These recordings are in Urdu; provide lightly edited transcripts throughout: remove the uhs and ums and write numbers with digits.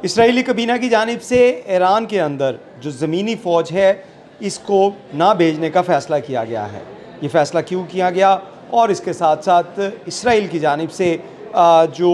اسرائیلی کابینہ کی جانب سے ایران کے اندر جو زمینی فوج ہے اس کو نہ بھیجنے کا فیصلہ کیا گیا ہے۔ یہ فیصلہ کیوں کیا گیا اور اس کے ساتھ ساتھ اسرائیل کی جانب سے جو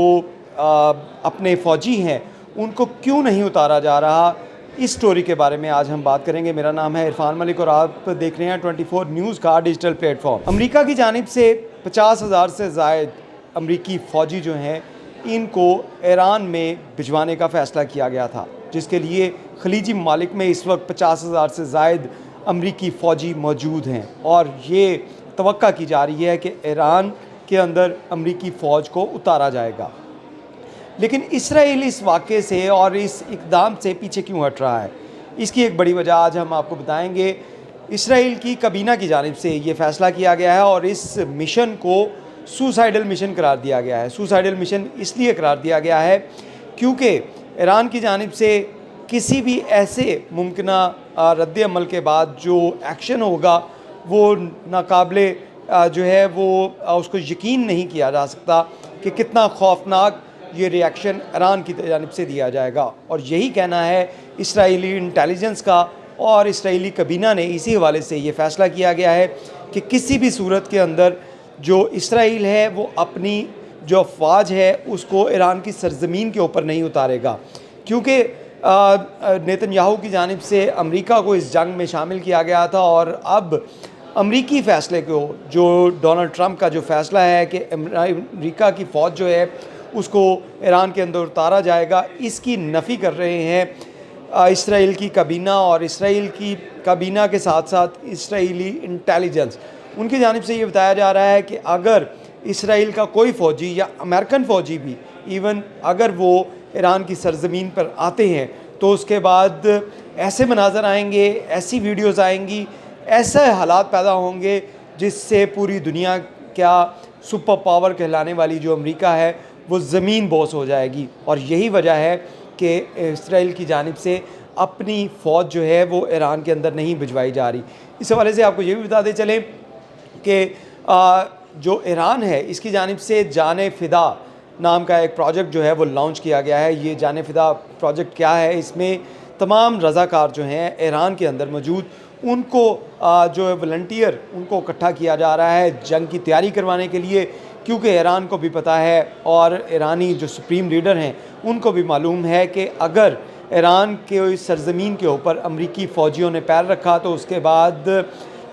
اپنے فوجی ہیں ان کو کیوں نہیں اتارا جا رہا، اس سٹوری کے بارے میں آج ہم بات کریں گے۔ میرا نام ہے عرفان ملک اور آپ دیکھ رہے ہیں 24 نیوز کا ڈیجیٹل پلیٹ فارم۔ امریکہ کی جانب سے 50,000 سے زائد امریکی فوجی جو ہیں ان کو ایران میں بھجوانے کا فیصلہ کیا گیا تھا، جس کے لیے خلیجی ممالک میں اس وقت 50,000 سے زائد امریکی فوجی موجود ہیں، اور یہ توقع کی جا رہی ہے کہ ایران کے اندر امریکی فوج کو اتارا جائے گا۔ لیکن اسرائیل اس واقعے سے اور اس اقدام سے پیچھے کیوں ہٹ رہا ہے؟ اس کی ایک بڑی وجہ آج ہم آپ کو بتائیں گے۔ اسرائیل کی کابینہ کی جانب سے یہ فیصلہ کیا گیا ہے اور اس مشن کو سوسائیڈل مشن قرار دیا گیا ہے۔ سوسائیڈل مشن اس لیے قرار دیا گیا ہے کیونکہ ایران کی جانب سے کسی بھی ایسے ممکنہ رد عمل کے بعد جو ایکشن ہوگا وہ ناقابل جو ہے وہ اس کو یقین نہیں کیا جا سکتا کہ کتنا خوفناک یہ ری ایکشن ایران کی جانب سے دیا جائے گا، اور یہی کہنا ہے اسرائیلی انٹیلیجنس کا، اور اسرائیلی کابینہ نے اسی حوالے سے یہ فیصلہ کیا گیا ہے کہ کسی بھی صورت کے اندر جو اسرائیل ہے وہ اپنی جو افواج ہے اس کو ایران کی سرزمین کے اوپر نہیں اتارے گا، کیونکہ نیتن یاہو کی جانب سے امریکہ کو اس جنگ میں شامل کیا گیا تھا، اور اب امریکی فیصلے کو جو ڈونلڈ ٹرمپ کا جو فیصلہ ہے کہ امریکہ کی فوج جو ہے اس کو ایران کے اندر اتارا جائے گا، اس کی نفی کر رہے ہیں اسرائیل کی کابینہ، اور اسرائیل کی کابینہ کے ساتھ ساتھ اسرائیلی انٹیلیجنس۔ ان کی جانب سے یہ بتایا جا رہا ہے کہ اگر اسرائیل کا کوئی فوجی یا امریکن فوجی بھی ایون اگر وہ ایران کی سرزمین پر آتے ہیں تو اس کے بعد ایسے مناظر آئیں گے، ایسی ویڈیوز آئیں گی، ایسے حالات پیدا ہوں گے جس سے پوری دنیا کیا سپر پاور کہلانے والی جو امریکہ ہے وہ زمین بوس ہو جائے گی، اور یہی وجہ ہے کہ اسرائیل کی جانب سے اپنی فوج جو ہے وہ ایران کے اندر نہیں بھجوائی جا رہی۔ اس حوالے سے آپ کو یہ بھی بتاتے چلیں کہ جو ایران ہے اس کی جانب سے جان فدا نام کا ایک پروجیکٹ جو ہے وہ لانچ کیا گیا ہے۔ یہ جان فدا پروجیکٹ کیا ہے؟ اس میں تمام رضاکار جو ہیں ایران کے اندر موجود ان کو جو والنٹیئر ان کو اکٹھا کیا جا رہا ہے جنگ کی تیاری کروانے کے لیے، کیونکہ ایران کو بھی پتہ ہے اور ایرانی جو سپریم لیڈر ہیں ان کو بھی معلوم ہے کہ اگر ایران کے سرزمین کے اوپر امریکی فوجیوں نے پیر رکھا تو اس کے بعد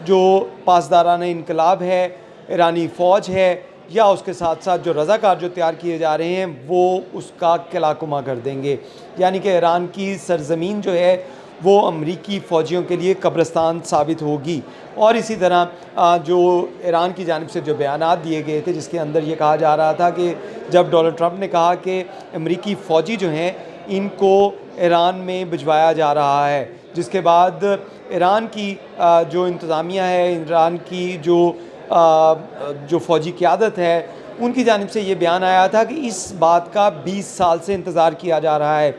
جو پاسدارانہ انقلاب ہے، ایرانی فوج ہے، یا اس کے ساتھ ساتھ جو رضاکار جو تیار کیے جا رہے ہیں وہ اس کا قلعہ کما کر دیں گے، یعنی کہ ایران کی سرزمین جو ہے وہ امریکی فوجیوں کے لیے قبرستان ثابت ہوگی۔ اور اسی طرح جو ایران کی جانب سے جو بیانات دیے گئے تھے جس کے اندر یہ کہا جا رہا تھا کہ جب ڈونلڈ ٹرمپ نے کہا کہ امریکی فوجی جو ہیں ان کو ایران میں بھجوایا جا رہا ہے، جس کے بعد ایران کی جو انتظامیہ ہے، ایران کی جو فوجی قیادت ہے ان کی جانب سے یہ بیان آیا تھا کہ اس بات کا 20 سال سے انتظار کیا جا رہا ہے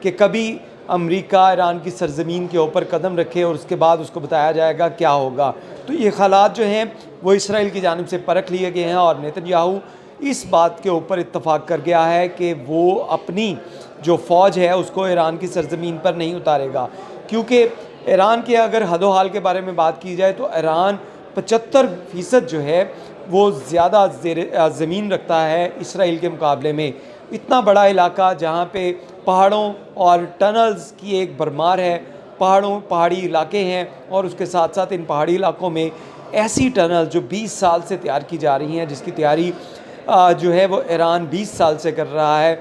کہ کبھی امریکہ ایران کی سرزمین کے اوپر قدم رکھے اور اس کے بعد اس کو بتایا جائے گا کیا ہوگا۔ تو یہ خیالات جو ہیں وہ اسرائیل کی جانب سے پرکھ لیے گئے ہیں، اور نیتن یاہو اس بات کے اوپر اتفاق کر گیا ہے کہ وہ اپنی جو فوج ہے اس کو ایران کی سرزمین پر نہیں اتارے گا، کیونکہ ایران کے اگر حد و حال کے بارے میں بات کی جائے تو ایران 75% جو ہے وہ زیادہ زمین رکھتا ہے اسرائیل کے مقابلے میں۔ اتنا بڑا علاقہ جہاں پہ پہاڑوں اور ٹنلز کی ایک بھرمار ہے، پہاڑی علاقے ہیں، اور اس کے ساتھ ساتھ ان پہاڑی علاقوں میں ایسی ٹنل جو 20 سال سے تیار کی جا رہی ہیں، جس کی تیاری جو ہے وہ ایران 20 سال سے کر رہا ہے،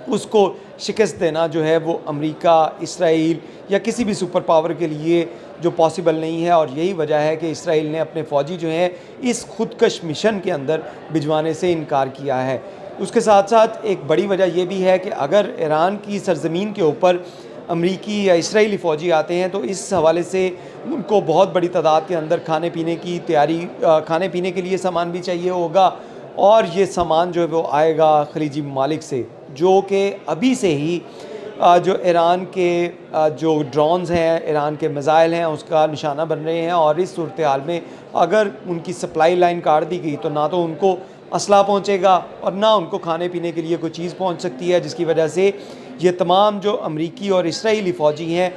اس کو شکست دینا جو ہے وہ امریکہ، اسرائیل یا کسی بھی سپر پاور کے لیے جو پاسبل نہیں ہے، اور یہی وجہ ہے کہ اسرائیل نے اپنے فوجی جو ہیں اس خودکش مشن کے اندر بھجوانے سے انکار کیا ہے۔ اس کے ساتھ ساتھ ایک بڑی وجہ یہ بھی ہے کہ اگر ایران کی سرزمین کے اوپر امریکی یا اسرائیلی فوجی آتے ہیں تو اس حوالے سے ان کو بہت بڑی تعداد کے اندر کھانے پینے کی تیاری، کھانے پینے کے لیے سامان بھی چاہیے ہوگا، اور یہ سامان جو ہے وہ آئے گا خلیجی ممالک سے، جو کہ ابھی سے ہی جو ایران کے جو ڈرونز ہیں، ایران کے میزائل ہیں اس کا نشانہ بن رہے ہیں، اور اس صورتحال میں اگر ان کی سپلائی لائن کاٹ دی گئی تو نہ تو ان کو اسلحہ پہنچے گا اور نہ ان کو کھانے پینے کے لیے کوئی چیز پہنچ سکتی ہے، جس کی وجہ سے یہ تمام جو امریکی اور اسرائیلی فوجی ہیں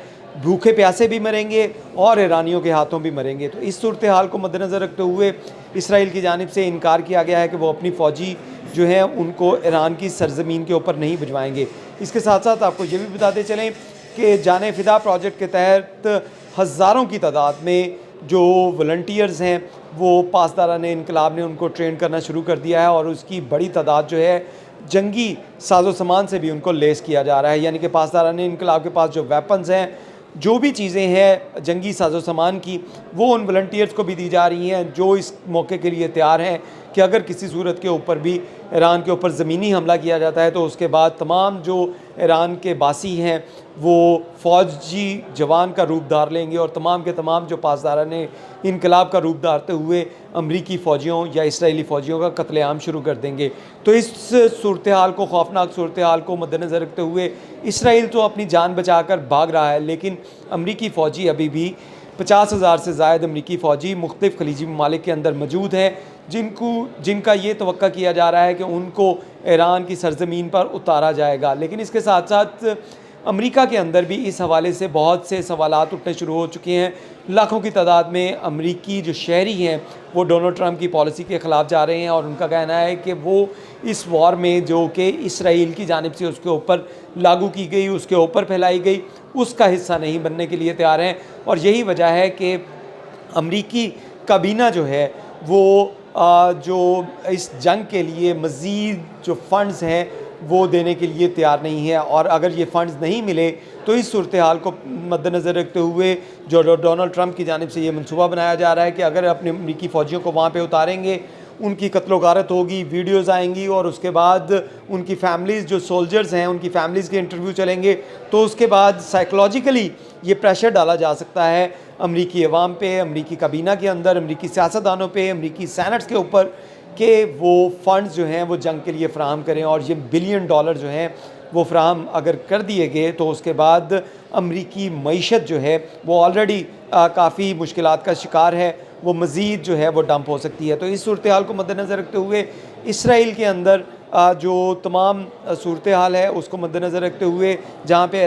بھوکے پیاسے بھی مریں گے اور ایرانیوں کے ہاتھوں بھی مریں گے۔ تو اس صورتحال کو مد نظر رکھتے ہوئے اسرائیل کی جانب سے انکار کیا گیا ہے کہ وہ اپنی فوجی جو ہیں ان کو ایران کی سرزمین کے اوپر نہیں بھجوائیں گے۔ اس کے ساتھ ساتھ آپ کو یہ بھی بتاتے چلیں کہ جان فدا پروجیکٹ کے تحت ہزاروں کی تعداد میں جو والنٹیئرز ہیں وہ پاسداران انقلاب نے ان کو ٹرین کرنا شروع کر دیا ہے، اور اس کی بڑی تعداد جو ہے جنگی ساز و سامان سے بھی ان کو لیس کیا جا رہا ہے، یعنی کہ پاسداران انقلاب کے پاس جو ویپنز ہیں، جو بھی چیزیں ہیں جنگی ساز و سامان کی، وہ ان والنٹیئرز کو بھی دی جا رہی ہیں جو اس موقع کے لیے تیار ہیں کہ اگر کسی صورت کے اوپر بھی ایران کے اوپر زمینی حملہ کیا جاتا ہے تو اس کے بعد تمام جو ایران کے باسی ہیں وہ فوجی جوان کا روپ دھار لیں گے، اور تمام کے تمام جو پاسداران انقلاب کا روپ دھارتے ہوئے امریکی فوجیوں یا اسرائیلی فوجیوں کا قتل عام شروع کر دیں گے۔ تو اس صورتحال کو، خوفناک صورتحال کو مد نظر رکھتے ہوئے اسرائیل تو اپنی جان بچا کر بھاگ رہا ہے، لیکن امریکی فوجی ابھی بھی 50,000 سے زائد امریکی فوجی مختلف خلیجی ممالک کے اندر موجود ہیں، جن کا یہ توقع کیا جا رہا ہے کہ ان کو ایران کی سرزمین پر اتارا جائے گا۔ لیکن اس کے ساتھ ساتھ امریکہ کے اندر بھی اس حوالے سے بہت سے سوالات اٹھنے شروع ہو چکے ہیں۔ لاکھوں کی تعداد میں امریکی جو شہری ہیں وہ ڈونلڈ ٹرمپ کی پالیسی کے خلاف جا رہے ہیں، اور ان کا کہنا ہے کہ وہ اس وار میں جو کہ اسرائیل کی جانب سے اس کے اوپر لاگو کی گئی، اس کے اوپر پھیلائی گئی، اس کا حصہ نہیں بننے کے لیے تیار ہیں۔ اور یہی وجہ ہے کہ امریکی کابینہ جو ہے وہ جو اس جنگ کے لیے مزید جو فنڈز ہیں وہ دینے کے لیے تیار نہیں ہے، اور اگر یہ فنڈز نہیں ملے تو اس صورتحال کو مد نظر رکھتے ہوئے جو ڈونلڈ ٹرمپ کی جانب سے یہ منصوبہ بنایا جا رہا ہے کہ اگر اپنے امریکی فوجیوں کو وہاں پہ اتاریں گے، ان کی قتل و غارت ہوگی، ویڈیوز آئیں گی، اور اس کے بعد ان کی فیملیز جو سولجرز ہیں ان کی فیملیز کے انٹرویو چلیں گے، تو اس کے بعد سائیکولوجیکلی یہ پریشر ڈالا جا سکتا ہے امریکی عوام پہ، امریکی کابینہ کے اندر، امریکی سیاستدانوں پہ، امریکی سینٹس کے اوپر، کہ وہ فنڈز جو ہیں وہ جنگ کے لیے فراہم کریں، اور یہ بلین ڈالر جو ہیں وہ فراہم اگر کر دیے گئے تو اس کے بعد امریکی معیشت جو ہے وہ آلریڈی کافی مشکلات کا شکار ہے، وہ مزید جو ہے وہ ڈمپ ہو سکتی ہے۔ تو اس صورتحال کو مد نظر رکھتے ہوئے اسرائیل کے اندر جو تمام صورتحال ہے اس کو مد نظر رکھتے ہوئے جہاں پہ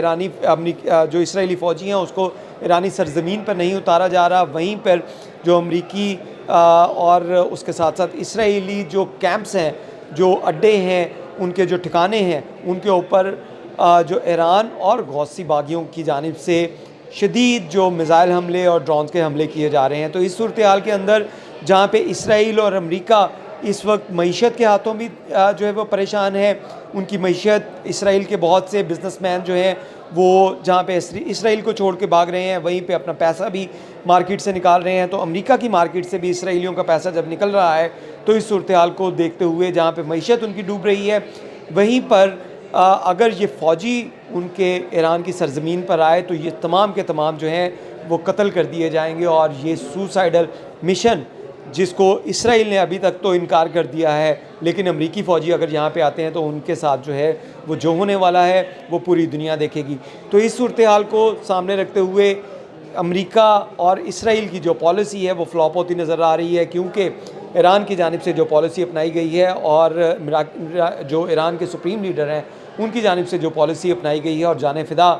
جو اسرائیلی فوجی ہیں اس کو ایرانی سرزمین پر نہیں اتارا جا رہا، وہیں پر جو امریکی اور اس کے ساتھ ساتھ اسرائیلی جو کیمپس ہیں، جو اڈے ہیں، ان کے جو ٹھکانے ہیں، ان کے اوپر جو ایران اور حوثی باغیوں کی جانب سے شدید جو میزائل حملے اور ڈرونز کے حملے کیے جا رہے ہیں۔ تو اس صورتحال کے اندر جہاں پہ اسرائیل اور امریکہ اس وقت معیشت کے ہاتھوں بھی جو ہے وہ پریشان ہے، ان کی معیشت، اسرائیل کے بہت سے بزنس مین جو ہیں وہ جہاں پہ اسرائیل کو چھوڑ کے بھاگ رہے ہیں وہیں پہ اپنا پیسہ بھی مارکیٹ سے نکال رہے ہیں، تو امریکہ کی مارکیٹ سے بھی اسرائیلیوں کا پیسہ جب نکل رہا ہے تو اس صورتحال کو دیکھتے ہوئے جہاں پہ معیشت ان کی ڈوب رہی ہے، وہیں پر اگر یہ فوجی ان کے ایران کی سرزمین پر آئے تو یہ تمام کے تمام جو ہیں وہ قتل کر دیے جائیں گے، اور یہ سوسائڈل مشن جس کو اسرائیل نے ابھی تک تو انکار کر دیا ہے، لیکن امریکی فوجی اگر یہاں پہ آتے ہیں تو ان کے ساتھ جو ہے وہ جو ہونے والا ہے وہ پوری دنیا دیکھے گی۔ تو اس صورتحال کو سامنے رکھتے ہوئے امریکہ اور اسرائیل کی جو پالیسی ہے وہ فلاپ ہوتی نظر آ رہی ہے، کیونکہ ایران کی جانب سے جو پالیسی اپنائی گئی ہے اور جو ایران کے سپریم لیڈر ہیں ان کی جانب سے جو پالیسی اپنائی گئی ہے، اور جان فدا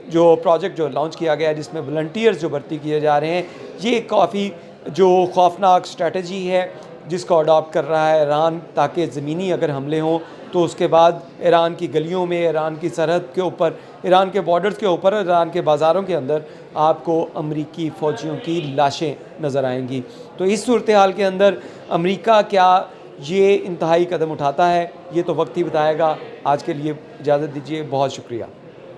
جو پروجیکٹ جو لانچ کیا گیا ہے جس میں والنٹیئرز جو بھرتی کیے جا رہے ہیں، یہ کافی جو خوفناک اسٹریٹجی ہے جس کو اڈاپٹ کر رہا ہے ایران، تاکہ زمینی اگر حملے ہوں تو اس کے بعد ایران کی گلیوں میں، ایران کی سرحد کے اوپر، ایران کے بارڈرز کے اوپر، ایران کے بازاروں کے اندر آپ کو امریکی فوجیوں کی لاشیں نظر آئیں گی۔ تو اس صورتحال کے اندر امریکہ کیا یہ انتہائی قدم اٹھاتا ہے، یہ تو وقت ہی بتائے گا۔ آج کے لیے اجازت دیجیے، بہت شکریہ۔